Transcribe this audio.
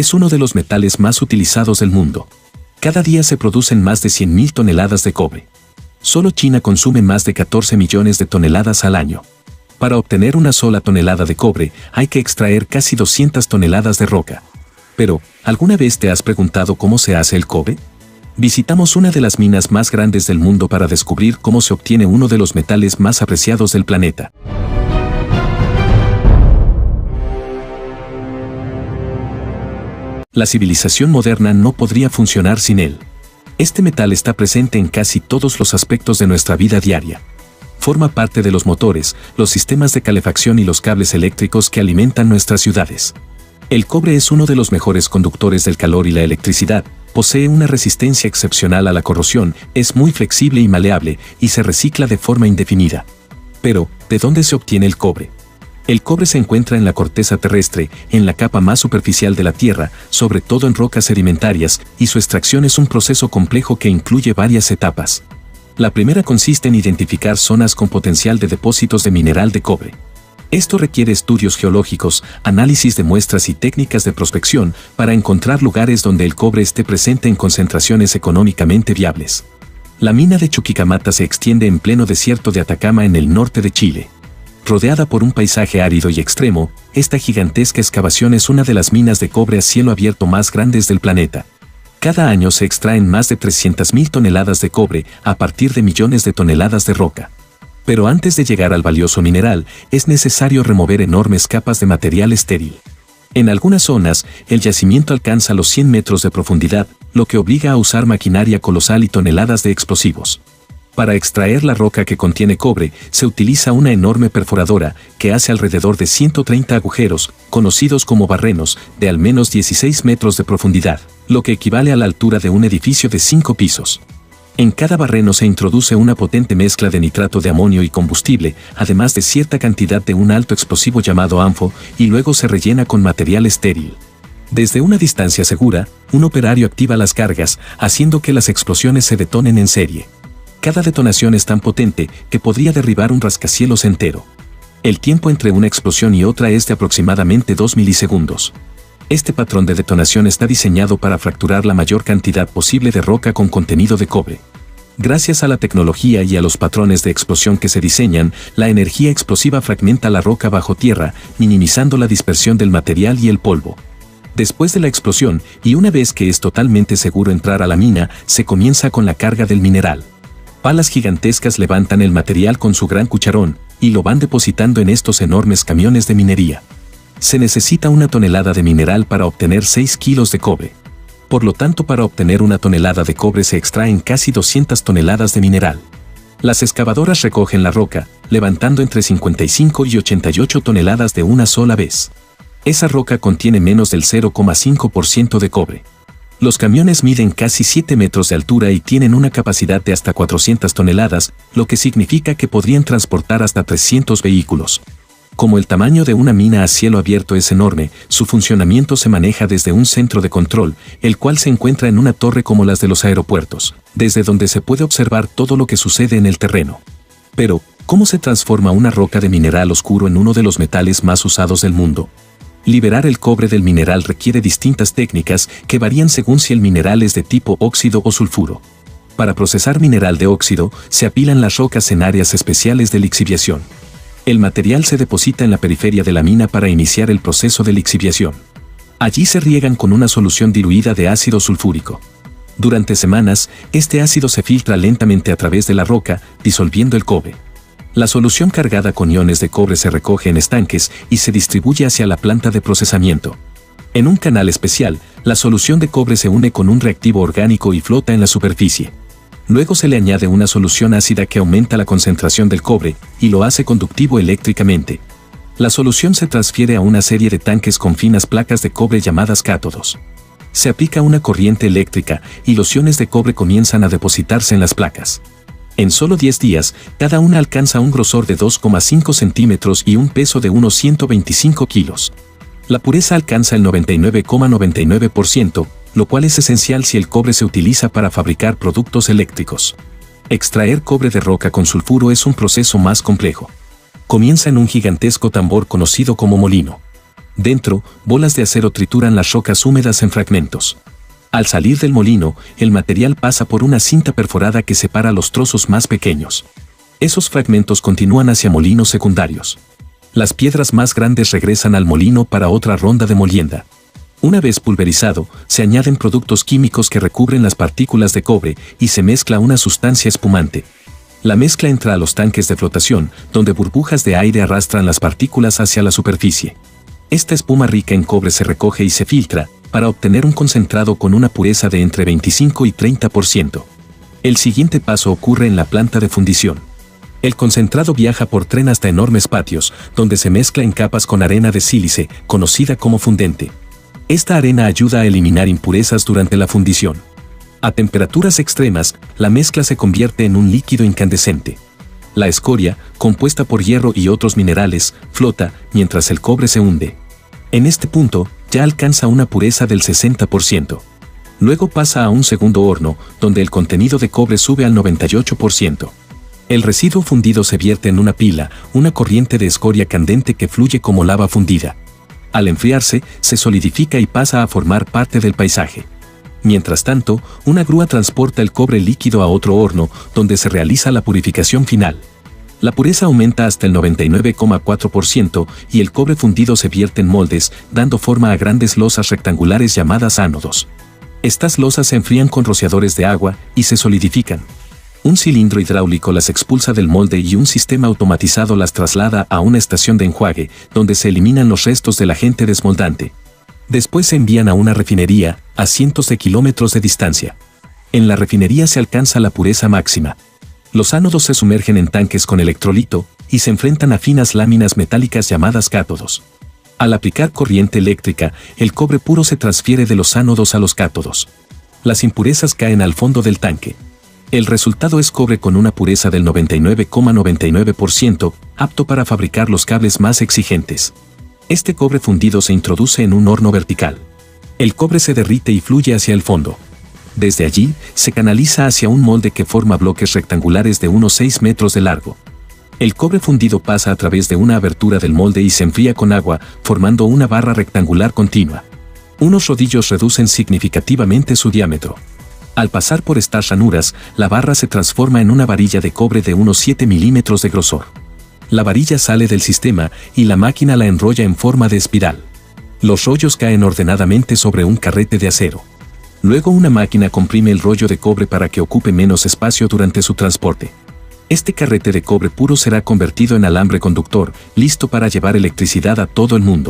Es uno de los metales más utilizados del mundo. Cada día se producen más de 100.000 toneladas de cobre. Solo China consume más de 14 millones de toneladas al año. Para obtener una sola tonelada de cobre, hay que extraer casi 200 toneladas de roca. Pero, ¿alguna vez te has preguntado cómo se hace el cobre? Visitamos una de las minas más grandes del mundo para descubrir cómo se obtiene uno de los metales más apreciados del planeta. La civilización moderna no podría funcionar sin él. Este metal está presente en casi todos los aspectos de nuestra vida diaria. Forma parte de los motores, los sistemas de calefacción y los cables eléctricos que alimentan nuestras ciudades. El cobre es uno de los mejores conductores del calor y la electricidad, posee una resistencia excepcional a la corrosión, es muy flexible y maleable, y se recicla de forma indefinida. Pero, ¿de dónde se obtiene el cobre? El cobre se encuentra en la corteza terrestre, en la capa más superficial de la Tierra, sobre todo en rocas sedimentarias, y su extracción es un proceso complejo que incluye varias etapas. La primera consiste en identificar zonas con potencial de depósitos de mineral de cobre. Esto requiere estudios geológicos, análisis de muestras y técnicas de prospección para encontrar lugares donde el cobre esté presente en concentraciones económicamente viables. La mina de Chuquicamata se extiende en pleno desierto de Atacama en el norte de Chile. Rodeada por un paisaje árido y extremo, esta gigantesca excavación es una de las minas de cobre a cielo abierto más grandes del planeta. Cada año se extraen más de 300.000 toneladas de cobre a partir de millones de toneladas de roca. Pero antes de llegar al valioso mineral, es necesario remover enormes capas de material estéril. En algunas zonas, el yacimiento alcanza los 100 metros de profundidad, lo que obliga a usar maquinaria colosal y toneladas de explosivos. Para extraer la roca que contiene cobre, se utiliza una enorme perforadora que hace alrededor de 130 agujeros, conocidos como barrenos, de al menos 16 metros de profundidad, lo que equivale a la altura de un edificio de 5 pisos. En cada barreno se introduce una potente mezcla de nitrato de amonio y combustible, además de cierta cantidad de un alto explosivo llamado anfo, y luego se rellena con material estéril. Desde una distancia segura, un operario activa las cargas, haciendo que las explosiones se detonen en serie. Cada detonación es tan potente que podría derribar un rascacielos entero. El tiempo entre una explosión y otra es de aproximadamente 2 milisegundos. Este patrón de detonación está diseñado para fracturar la mayor cantidad posible de roca con contenido de cobre. Gracias a la tecnología y a los patrones de explosión que se diseñan, la energía explosiva fragmenta la roca bajo tierra, minimizando la dispersión del material y el polvo. Después de la explosión, y una vez que es totalmente seguro entrar a la mina, se comienza con la carga del mineral. Palas gigantescas levantan el material con su gran cucharón, y lo van depositando en estos enormes camiones de minería. Se necesita 1 tonelada de mineral para obtener 6 kilos de cobre. Por lo tanto, para obtener 1 tonelada de cobre se extraen casi 200 toneladas de mineral. Las excavadoras recogen la roca, levantando entre 55 y 88 toneladas de una sola vez. Esa roca contiene menos del 0,5% de cobre. Los camiones miden casi 7 metros de altura y tienen una capacidad de hasta 400 toneladas, lo que significa que podrían transportar hasta 300 vehículos. Como el tamaño de una mina a cielo abierto es enorme, su funcionamiento se maneja desde un centro de control, el cual se encuentra en una torre como las de los aeropuertos, desde donde se puede observar todo lo que sucede en el terreno. Pero, ¿cómo se transforma una roca de mineral oscuro en uno de los metales más usados del mundo? Liberar el cobre del mineral requiere distintas técnicas que varían según si el mineral es de tipo óxido o sulfuro. Para procesar mineral de óxido, se apilan las rocas en áreas especiales de lixiviación. El material se deposita en la periferia de la mina para iniciar el proceso de lixiviación. Allí se riegan con una solución diluida de ácido sulfúrico. Durante semanas, este ácido se filtra lentamente a través de la roca, disolviendo el cobre. La solución cargada con iones de cobre se recoge en estanques y se distribuye hacia la planta de procesamiento. En un canal especial, la solución de cobre se une con un reactivo orgánico y flota en la superficie. Luego se le añade una solución ácida que aumenta la concentración del cobre y lo hace conductivo eléctricamente. La solución se transfiere a una serie de tanques con finas placas de cobre llamadas cátodos. Se aplica una corriente eléctrica y los iones de cobre comienzan a depositarse en las placas. En solo 10 días, cada una alcanza un grosor de 2,5 centímetros y un peso de unos 125 kilos. La pureza alcanza el 99,99%, lo cual es esencial si el cobre se utiliza para fabricar productos eléctricos. Extraer cobre de roca con sulfuro es un proceso más complejo. Comienza en un gigantesco tambor conocido como molino. Dentro, bolas de acero trituran las rocas húmedas en fragmentos. Al salir del molino, el material pasa por una cinta perforada que separa los trozos más pequeños. Esos fragmentos continúan hacia molinos secundarios. Las piedras más grandes regresan al molino para otra ronda de molienda. Una vez pulverizado, se añaden productos químicos que recubren las partículas de cobre y se mezcla una sustancia espumante. La mezcla entra a los tanques de flotación, donde burbujas de aire arrastran las partículas hacia la superficie. Esta espuma rica en cobre se recoge y se filtra, para obtener un concentrado con una pureza de entre 25 y 30%. El siguiente paso ocurre en la planta de fundición. El concentrado viaja por tren hasta enormes patios, donde se mezcla en capas con arena de sílice, conocida como fundente. Esta arena ayuda a eliminar impurezas durante la fundición. A temperaturas extremas, la mezcla se convierte en un líquido incandescente. La escoria, compuesta por hierro y otros minerales, flota mientras el cobre se hunde. En este punto, ya alcanza una pureza del 60%. Luego pasa a un segundo horno, donde el contenido de cobre sube al 98%. El residuo fundido se vierte en una pila, una corriente de escoria candente que fluye como lava fundida. Al enfriarse, se solidifica y pasa a formar parte del paisaje. Mientras tanto, una grúa transporta el cobre líquido a otro horno, donde se realiza la purificación final. La pureza aumenta hasta el 99,4% y el cobre fundido se vierte en moldes, dando forma a grandes losas rectangulares llamadas ánodos. Estas losas se enfrían con rociadores de agua y se solidifican. Un cilindro hidráulico las expulsa del molde y un sistema automatizado las traslada a una estación de enjuague, donde se eliminan los restos del agente desmoldante. Después se envían a una refinería, a cientos de kilómetros de distancia. En la refinería se alcanza la pureza máxima. Los ánodos se sumergen en tanques con electrolito y se enfrentan a finas láminas metálicas llamadas cátodos. Al aplicar corriente eléctrica, el cobre puro se transfiere de los ánodos a los cátodos. Las impurezas caen al fondo del tanque. El resultado es cobre con una pureza del 99,99%, apto para fabricar los cables más exigentes. Este cobre fundido se introduce en un horno vertical. El cobre se derrite y fluye hacia el fondo. Desde allí, se canaliza hacia un molde que forma bloques rectangulares de unos 6 metros de largo. El cobre fundido pasa a través de una abertura del molde y se enfría con agua, formando una barra rectangular continua. Unos rodillos reducen significativamente su diámetro. Al pasar por estas ranuras, la barra se transforma en una varilla de cobre de unos 7 milímetros de grosor. La varilla sale del sistema y la máquina la enrolla en forma de espiral. Los rollos caen ordenadamente sobre un carrete de acero. Luego una máquina comprime el rollo de cobre para que ocupe menos espacio durante su transporte. Este carrete de cobre puro será convertido en alambre conductor, listo para llevar electricidad a todo el mundo.